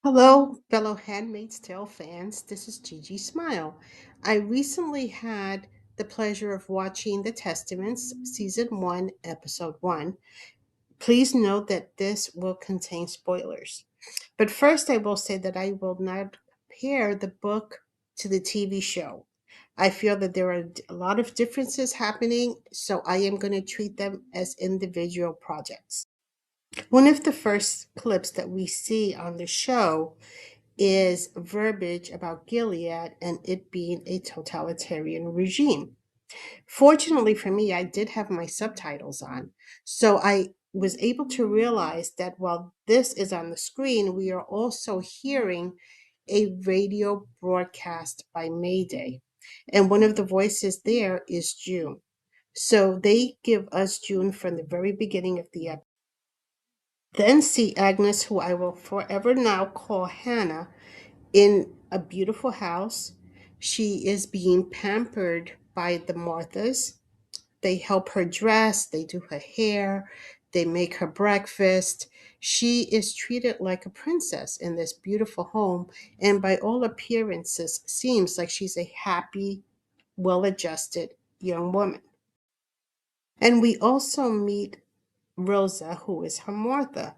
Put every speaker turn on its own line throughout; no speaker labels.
Hello, fellow Handmaid's Tale fans. This is Gigi Smile. I recently had the pleasure of watching The Testaments, Season 1, Episode 1. Please note that this will contain spoilers. But first, I will say that I will not compare the book to the TV show. I feel that there are a lot of differences happening, so I am going to treat them as individual projects. One of the first clips that we see on the show is verbiage about Gilead and it being a totalitarian regime. Fortunately for me, I did have my subtitles on, so I was able to realize that while this is on the screen, we are also hearing a radio broadcast by Mayday. And one of the voices there is June. So they give us June from the very beginning of the episode. Then see Agnes, who I will forever now call Hannah, in a beautiful house. She is being pampered by the Marthas. They help her dress, they do her hair, they make her breakfast. She is treated like a princess in this beautiful home, and by all appearances, seems like she's a happy, well adjusted young woman. And we also meet Rosa, who is her Martha.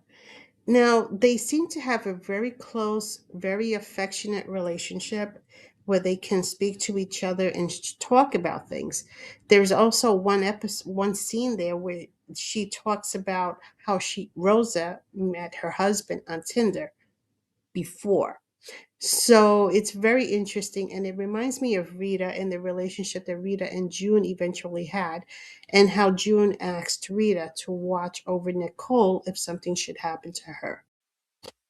Now, they seem to have a very close, very affectionate relationship where they can speak to each other and talk about things. There's also one scene there where she talks about how Rosa met her husband on Tinder before. So it's very interesting, and it reminds me of Rita and the relationship that Rita and June eventually had, and how June asked Rita to watch over Nicole if something should happen to her.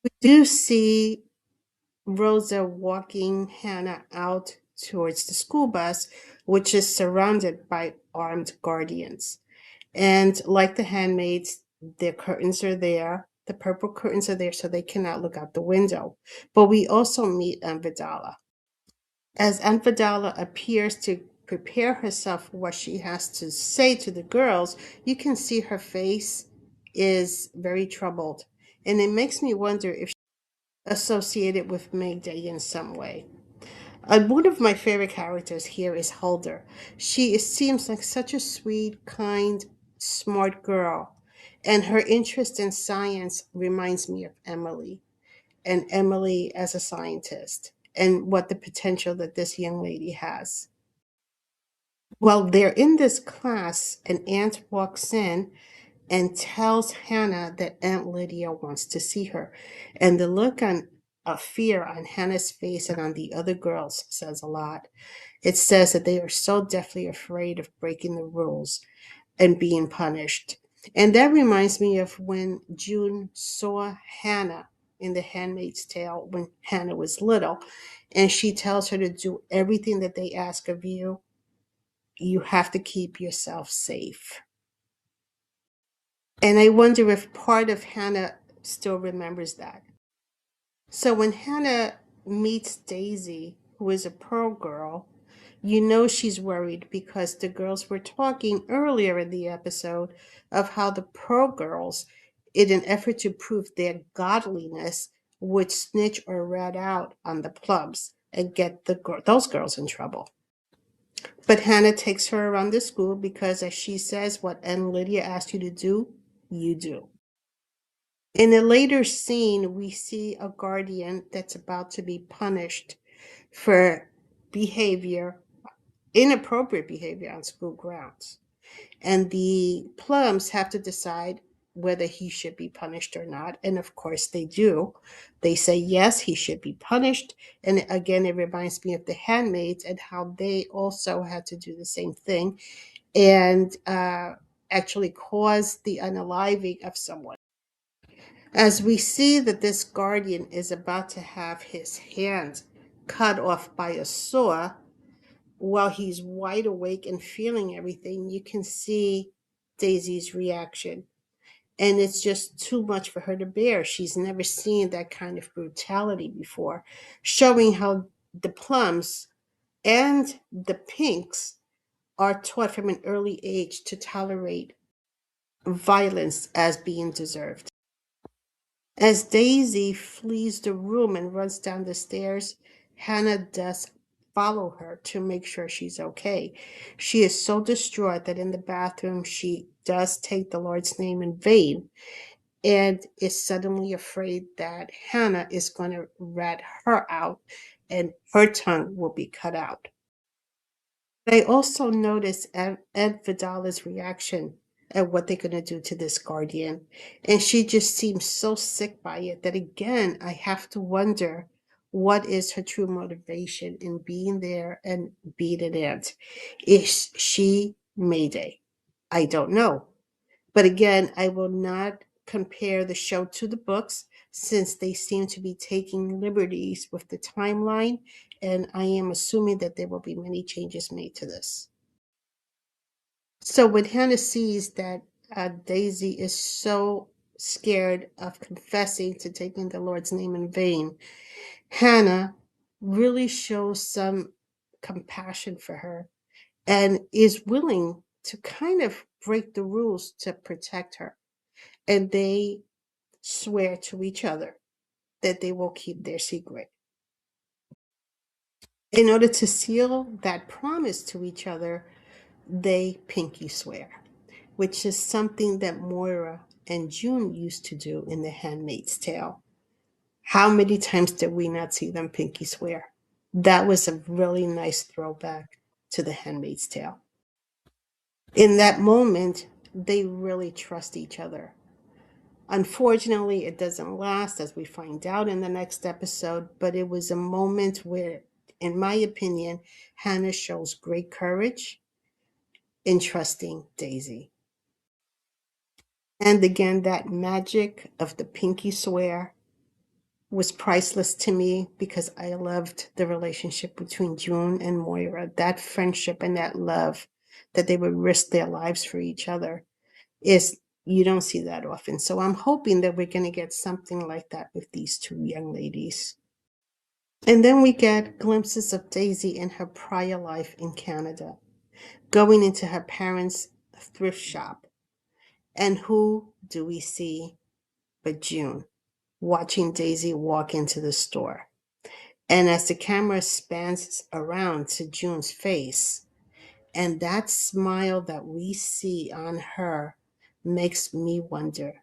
We do see Rosa walking Hannah out towards the school bus, which is surrounded by armed guardians. And like the handmaids, their curtains are there. The purple curtains are there so they cannot look out the window. But we also meet Amvidala. As Amvidala appears to prepare herself for what she has to say to the girls, you can see her face is very troubled. And it makes me wonder if associated with Mayday in some way. One of my favorite characters here is Hulder. Seems like such a sweet, kind, smart girl, and her interest in science reminds me of Emily, and Emily as a scientist, and what the potential that this young lady has. While they're in this class, an aunt walks in and tells Hannah that Aunt Lydia wants to see her. And the look of fear on Hannah's face and on the other girls says a lot. It says that they are so deathly afraid of breaking the rules and being punished. And that reminds me of when June saw Hannah in The Handmaid's Tale when Hannah was little, and she tells her to do everything that they ask of you. You have to keep yourself safe. And I wonder if part of Hannah still remembers that. So when Hannah meets Daisy, who is a Pearl girl, you know she's worried because the girls were talking earlier in the episode of how the Pearl girls, in an effort to prove their godliness, would snitch or rat out on the plebs and get those girls in trouble. But Hannah takes her around the school because, as she says, what Aunt Lydia asked you to do, you do. In a later scene, we see a guardian that's about to be punished for behavior, inappropriate behavior on school grounds. And the plums have to decide whether he should be punished or not. And of course, they do. They say, yes, he should be punished. And again, it reminds me of the handmaids and how they also had to do the same thing and actually cause the unaliving of someone. As we see that this guardian is about to have his hand cut off by a saw, while he's wide awake and feeling everything, you can see Daisy's reaction. And it's just too much for her to bear. She's never seen that kind of brutality before, showing how the plums and the pinks are taught from an early age to tolerate violence as being deserved. As Daisy flees the room and runs down the stairs, Hannah does follow her to make sure she's okay. She is so distraught that in the bathroom she does take the Lord's name in vain and is suddenly afraid that Hannah is going to rat her out and her tongue will be cut out. I also noticed Ed Vidala's reaction at what they're going to do to this guardian. And she just seems so sick by it that, again, I have to wonder what is her true motivation in being there and beating it. Is she Mayday? I don't know. But again, I will not compare the show to the books since they seem to be taking liberties with the timeline, and I am assuming that there will be many changes made to this. So when Hannah sees that Daisy is so scared of confessing to taking the Lord's name in vain, Hannah really shows some compassion for her and is willing to kind of break the rules to protect her. And they swear to each other that they will keep their secret. In order to seal that promise to each other, they pinky swear, which is something that Moira and June used to do in The Handmaid's Tale. How many times did we not see them pinky swear? That was a really nice throwback to The Handmaid's Tale. In that moment, they really trust each other. Unfortunately, it doesn't last, as we find out in the next episode, but it was a moment where, in my opinion, Hannah shows great courage in trusting Daisy. And again, that magic of the pinky swear was priceless to me because I loved the relationship between June and Moira. That friendship and that love that they would risk their lives for each other is, you don't see that often. So I'm hoping that we're going to get something like that with these two young ladies. And then we get glimpses of Daisy in her prior life in Canada, going into her parents' thrift shop. And who do we see but June, watching Daisy walk into the store. And as the camera spans around to June's face, and that smile that we see on her makes me wonder,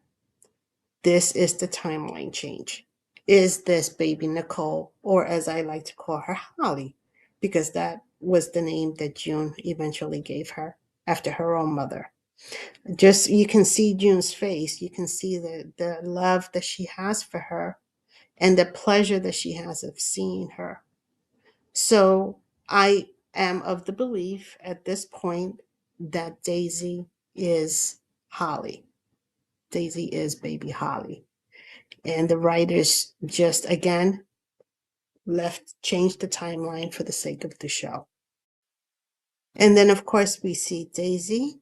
this is the timeline change. Is this baby Nicole, or as I like to call her, Holly, because that was the name that June eventually gave her after her own mother. Just, you can see June's face, you can see the love that she has for her and the pleasure that she has of seeing her. So I am of the belief at this point that Daisy is Holly. Daisy is baby Holly. And the writers just, again, changed the timeline for the sake of the show. And then, of course, we see Daisy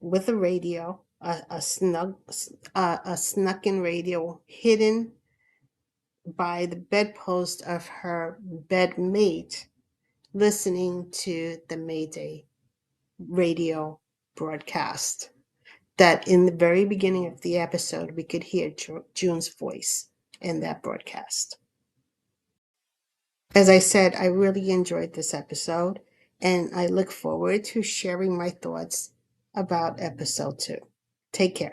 with a radio, a snuck in radio hidden by the bedpost of her bedmate, listening to the Mayday radio broadcast. That in the very beginning of the episode, we could hear June's voice in that broadcast. As I said, I really enjoyed this episode, and I look forward to sharing my thoughts about episode 2. Take care.